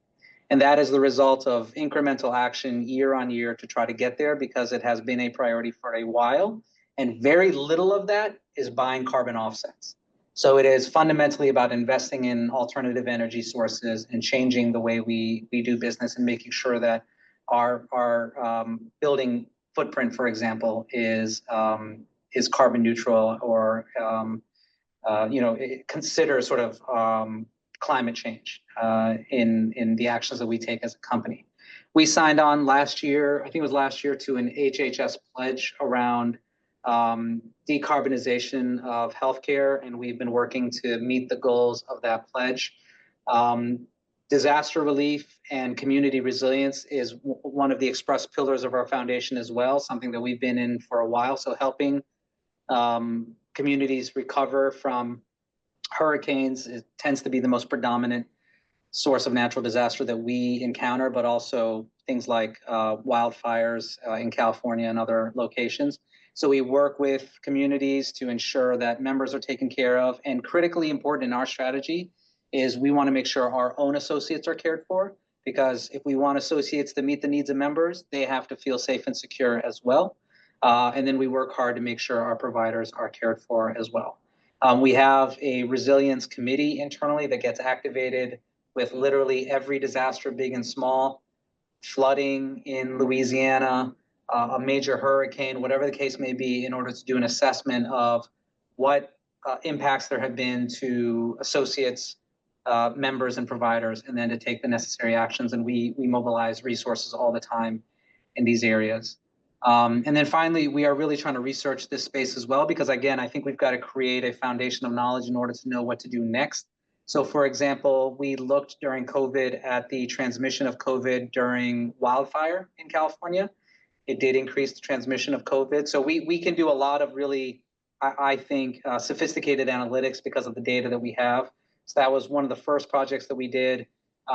And that is the result of incremental action year on year to try to get there, because it has been a priority for a while. And very little of that is buying carbon offsets. So it is fundamentally about investing in alternative energy sources and changing the way we do business and making sure that our building footprint, for example, is carbon neutral, or consider sort of climate change in the actions that we take as a company. We signed on last year, I think it was last year, to an HHS pledge around decarbonization of healthcare, and we've been working to meet the goals of that pledge. Disaster relief and community resilience is one of the express pillars of our foundation as well, something that we've been in for a while. So helping communities recover from hurricanes, it tends to be the most predominant source of natural disaster that we encounter, but also things like wildfires in California and other locations. So we work with communities to ensure that members are taken care of. And critically important in our strategy is we want to make sure our own associates are cared for, because if we want associates to meet the needs of members, they have to feel safe and secure as well. And then we work hard to make sure our providers are cared for as well. We have a resilience committee internally that gets activated with literally every disaster, big and small, flooding in Louisiana, a major hurricane, whatever the case may be, in order to do an assessment of what impacts there have been to associates, members, and providers, and then to take the necessary actions. And we mobilize resources all the time in these areas. And then finally, we are really trying to research this space as well, because again, I think we've got to create a foundation of knowledge in order to know what to do next. So for example, we looked during COVID at the transmission of COVID during wildfire in California. It did increase the transmission of COVID. So we can do a lot of really, I think, sophisticated analytics because of the data that we have. So that was one of the first projects that we did.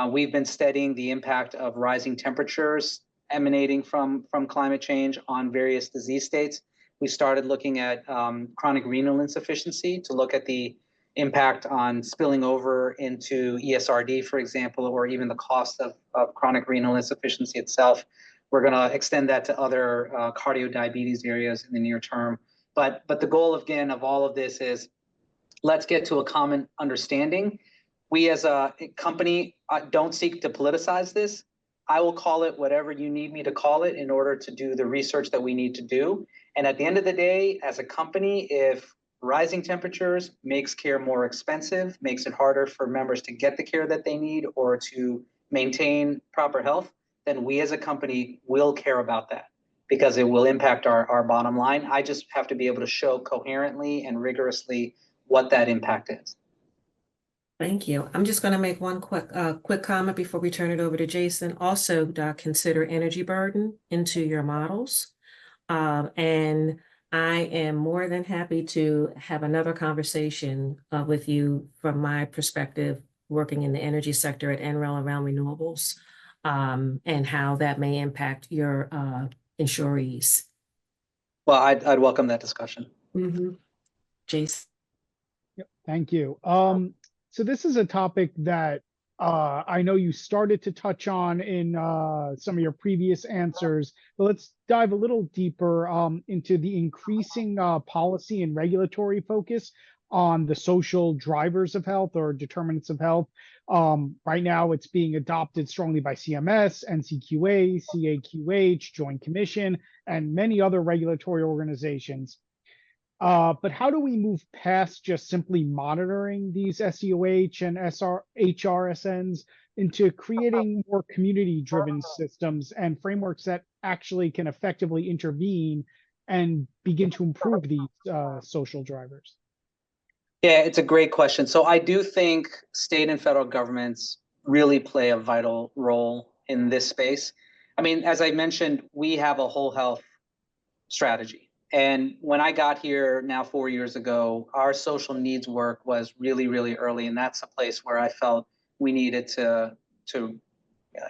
We've been studying the impact of rising temperatures emanating from climate change on various disease states. We started looking at chronic renal insufficiency to look at the impact on spilling over into ESRD, for example, or even the cost of chronic renal insufficiency itself. We're going to extend that to other cardio-diabetes areas in the near term. But the goal, again, of all of this is let's get to a common understanding. We as a company don't seek to politicize this. I will call it whatever you need me to call it in order to do the research that we need to do. And at the end of the day, as a company, if rising temperatures makes care more expensive, makes it harder for members to get the care that they need or to maintain proper health, then we as a company will care about that because it will impact our bottom line. I just have to be able to show coherently and rigorously what that impact is. Thank you. I'm just going to make one quick comment before we turn it over to Jason. Also, consider energy burden into your models. And I am more than happy to have another conversation with you from my perspective, working in the energy sector at NREL around renewables, and how that may impact your insurees. Well, I'd welcome that discussion. Mm-hmm. Jason. Yep, thank you. So this is a topic that I know you started to touch on in some of your previous answers, but let's dive a little deeper into the increasing policy and regulatory focus on the social drivers of health or determinants of health. Right now, it's being adopted strongly by CMS, NCQA, CAQH, Joint Commission, and many other regulatory organizations. But how do we move past just simply monitoring these SEOH and HRSNs into creating more community-driven systems and frameworks that actually can effectively intervene and begin to improve these social drivers? Yeah, it's a great question. So I do think state and federal governments really play a vital role in this space. I mean, as I mentioned, we have a whole health strategy. And when I got here now 4 years ago, our social needs work was really, really early. And that's a place where I felt we needed to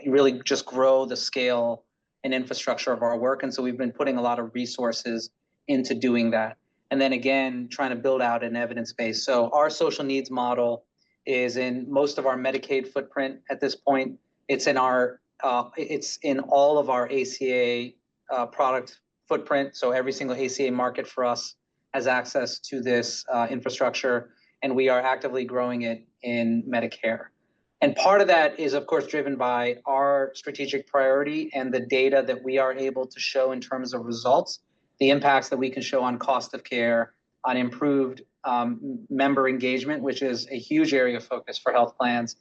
really just grow the scale and infrastructure of our work. And so we've been putting a lot of resources into doing that. And then again, trying to build out an evidence base. So our social needs model is in most of our Medicaid footprint at this point. It's in our it's in all of our ACA product footprint. So every single ACA market for us has access to this infrastructure, and we are actively growing it in Medicare. And part of that is, of course, driven by our strategic priority and the data that we are able to show in terms of results, the impacts that we can show on cost of care, on improved member engagement, which is a huge area of focus for health plans,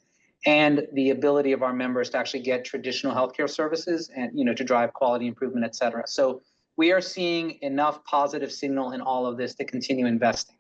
and the ability of our members to actually get traditional healthcare services and, you know, to drive quality improvement, et cetera. So we are seeing enough positive signal in all of this to continue investing.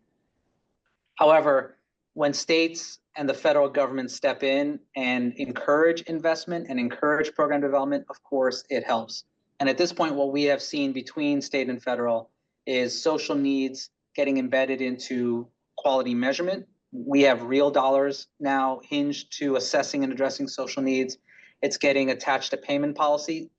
However, when states and the federal government step in and encourage investment and encourage program development, of course, it helps. And at this point, what we have seen between state and federal is social needs getting embedded into quality measurement. We have real dollars now hinged to assessing and addressing social needs. It's getting attached to payment policy.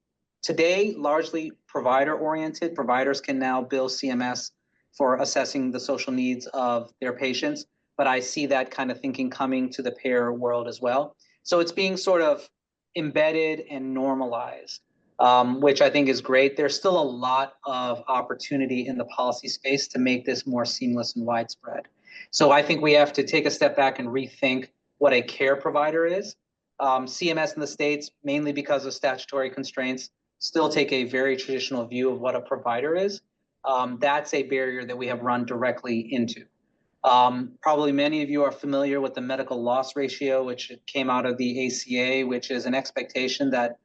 Today, largely provider-oriented. Providers can now bill CMS for assessing the social needs of their patients, but I see that kind of thinking coming to the payer world as well. So it's being sort of embedded and normalized, which I think is great. There's still a lot of opportunity in the policy space to make this more seamless and widespread. So I think we have to take a step back and rethink what a care provider is. CMS in the states, mainly because of statutory constraints, still take a very traditional view of what a provider is. That's a barrier that we have run directly into. Probably many of you are familiar with the medical loss ratio, which came out of the ACA, which is an expectation that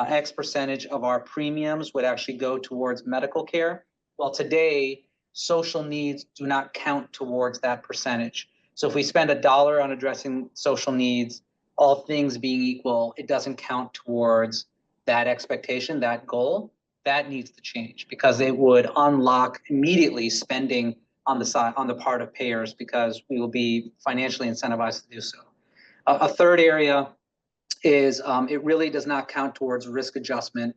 X percentage of our premiums would actually go towards medical care. Well, today, social needs do not count towards that percentage. So if we spend $1 on addressing social needs, all things being equal, it doesn't count towards that expectation, that goal. That needs to change because it would unlock immediately spending on the side, on the part of payers, because we will be financially incentivized to do so. A third area is it really does not count towards risk adjustment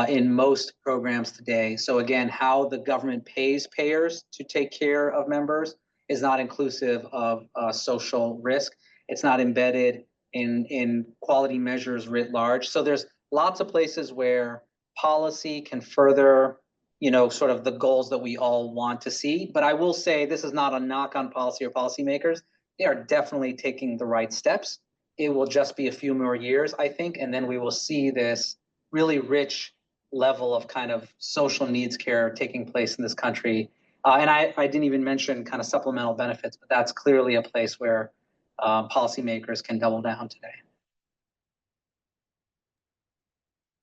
in most programs today. So again, how the government pays payers to take care of members is not inclusive of social risk. It's not embedded in quality measures writ large. So there's lots of places where policy can further, you know, sort of the goals that we all want to see. But I will say this is not a knock on policy or policymakers. They are definitely taking the right steps. It will just be a few more years, I think, and then we will see this really rich level of kind of social needs care taking place in this country. And I didn't even mention kind of supplemental benefits, but that's clearly a place where policymakers can double down today.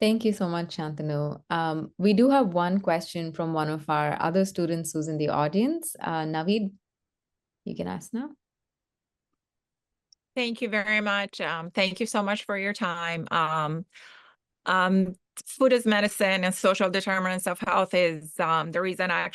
Thank you so much, Shantanu. We do have one question from one of our other students who's in the audience. Naveed, you can ask now. Thank you very much. Thank you so much for your time. Food as medicine and social determinants of health is the reason I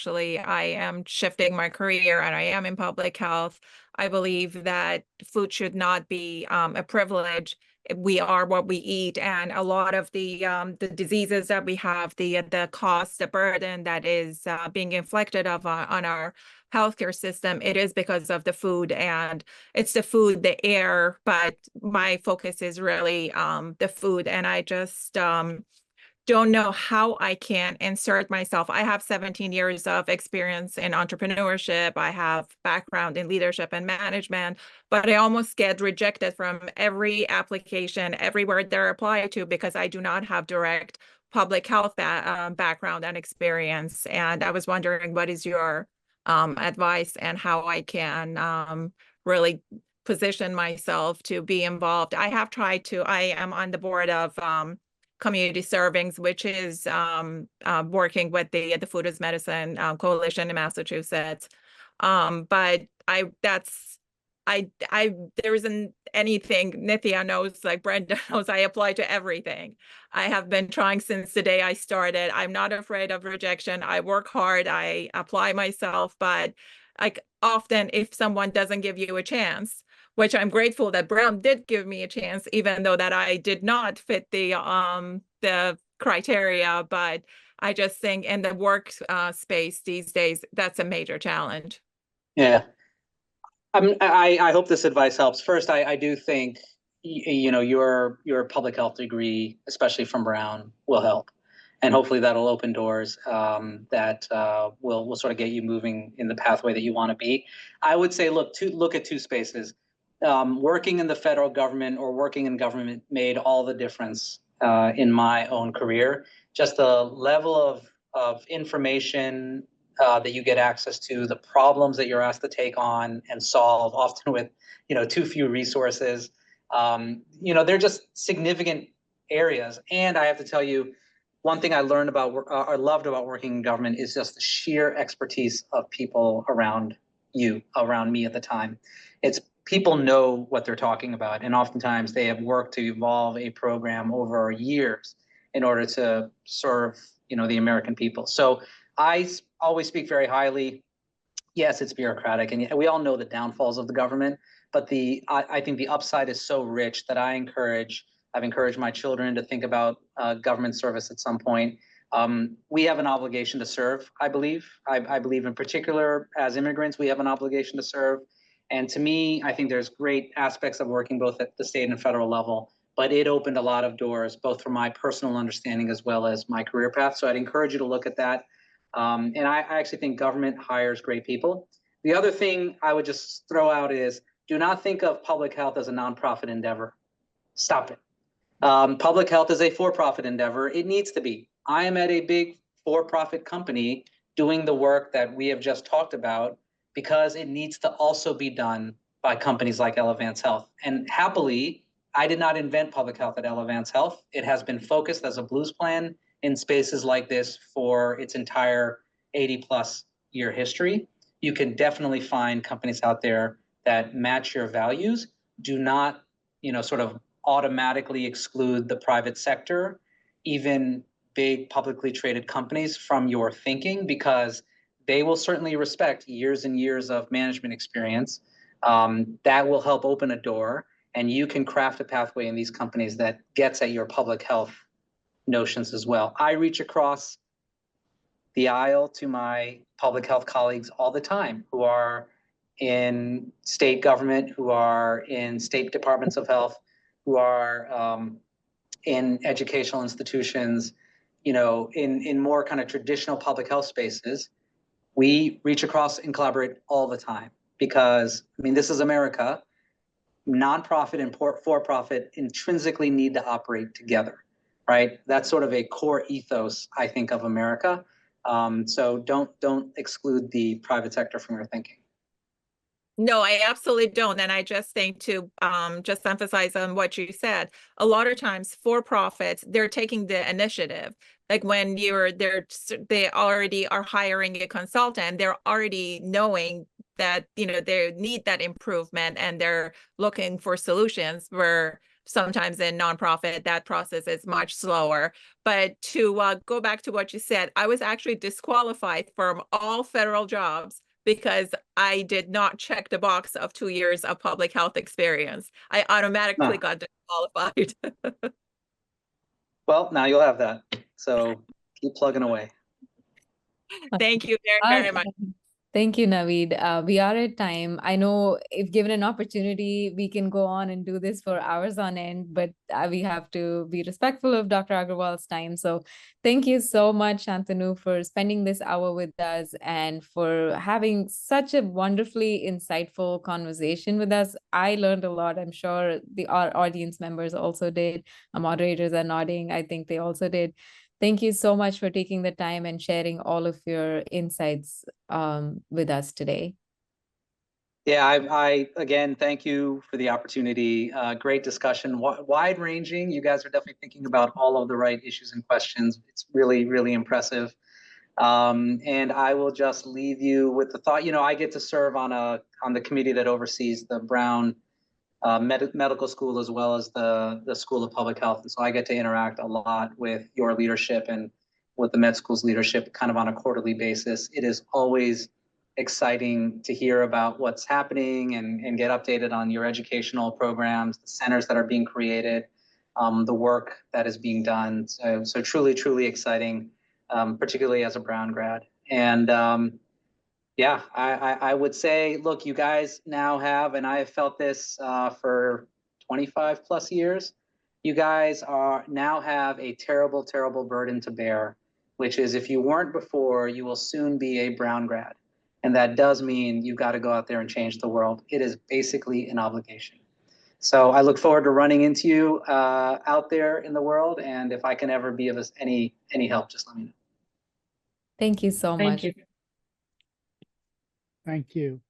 am shifting my career and I am in public health. I believe that food should not be a privilege. We are what we eat, and a lot of the diseases that we have, the cost, the burden that is being inflicted on our healthcare system, it is because of the food, and it's the food, the air, but my focus is really the food, and I just don't know how I can insert myself. I have 17 years of experience in entrepreneurship. I have background in leadership and management, but I almost get rejected from every application, everywhere they're applied to, because I do not have direct public health background and experience. And I was wondering, what is your advice and how I can really position myself to be involved? I am on the board of Community Servings, which is working with the Food as Medicine Coalition in Massachusetts. But there isn't anything. Nithya knows, like Brenda knows, I apply to everything. I have been trying since the day I started. I'm not afraid of rejection. I work hard. I apply myself, but like often if someone doesn't give you a chance, which I'm grateful that Brown did give me a chance, even though that I did not fit the criteria. But I just think in the work space these days, that's a major challenge. Yeah, I hope this advice helps. First, I do think your public health degree, especially from Brown, will help, and hopefully that'll open doors that will sort of get you moving in the pathway that you want to be. I would say look at two spaces. working in the federal government or working in government made all the difference in my own career. Just the level of information that you get access to, the problems that you're asked to take on and solve, often with too few resources. They're just significant areas. And I have to tell you, one thing I learned about or loved about working in government is just the sheer expertise of people around me at the time. It's people know what they're talking about, and oftentimes they have worked to evolve a program over years in order to serve the American people. So I always speak very highly. Yes, it's bureaucratic, and we all know the downfalls of the government, but I think the upside is so rich that I've encouraged my children to think about government service at some point. We have an obligation to serve, I believe. I believe in particular, as immigrants, we have an obligation to serve. And to me, I think there's great aspects of working both at the state and federal level, but it opened a lot of doors, both for my personal understanding as well as my career path. So I'd encourage you to look at that. And I actually think government hires great people. The other thing I would just throw out is, do not think of public health as a nonprofit endeavor. Stop it. Public health is a for-profit endeavor. It needs to be. I am at a big for-profit company doing the work that we have just talked about because it needs to also be done by companies like Elevance Health. And happily, I did not invent public health at Elevance Health. It has been focused as a Blues plan in spaces like this for its entire 80-plus year history. You can definitely find companies out there that match your values. Do not, sort of automatically exclude the private sector, even big publicly traded companies, from your thinking, because they will certainly respect years and years of management experience. That will help open a door, and you can craft a pathway in these companies that gets at your public health notions as well. I reach across the aisle to my public health colleagues all the time who are in state government, who are in state departments of health, who are in educational institutions, in more kind of traditional public health spaces. We reach across and collaborate all the time because, this is America. Nonprofit and for-profit intrinsically need to operate together, right? That's sort of a core ethos, I think, of America. So don't exclude the private sector from your thinking. No, I absolutely don't. And I just think to just emphasize on what you said, a lot of times for profits, they're taking the initiative. Like when they already are hiring a consultant, they're already knowing that, they need that improvement and they're looking for solutions, where sometimes in nonprofit, that process is much slower. But to go back to what you said, I was actually disqualified from all federal jobs because I did not check the box of 2 years of public health experience. I automatically got disqualified. Well, now you'll have that. So keep plugging away. Thank you very, very much. Thank you, Naveed. We are at time. I know if given an opportunity, we can go on and do this for hours on end, but we have to be respectful of Dr. Agarwal's time. So thank you so much, Shantanu, for spending this hour with us and for having such a wonderfully insightful conversation with us. I learned a lot. I'm sure our audience members also did. Our moderators are nodding. I think they also did. Thank you so much for taking the time and sharing all of your insights with us today. Yeah, I again, thank you for the opportunity. Great discussion, wide ranging. You guys are definitely thinking about all of the right issues and questions. It's really, really impressive. And I will just leave you with the thought, I get to serve on the committee that oversees the Brown medical school as well as the School of Public Health. And so I get to interact a lot with your leadership and with the med school's leadership kind of on a quarterly basis. It is always exciting to hear about what's happening and get updated on your educational programs, the centers that are being created, the work that is being done. So truly, truly exciting, particularly as a Brown grad. And yeah, I would say, look, you guys now have, and I have felt this for 25 plus years, you guys now have a terrible, terrible burden to bear, which is if you weren't before, you will soon be a Brown grad. And that does mean you've got to go out there and change the world. It is basically an obligation. So I look forward to running into you out there in the world. And if I can ever be of any help, just let me know. Thank you so much. Thank you. Thank you.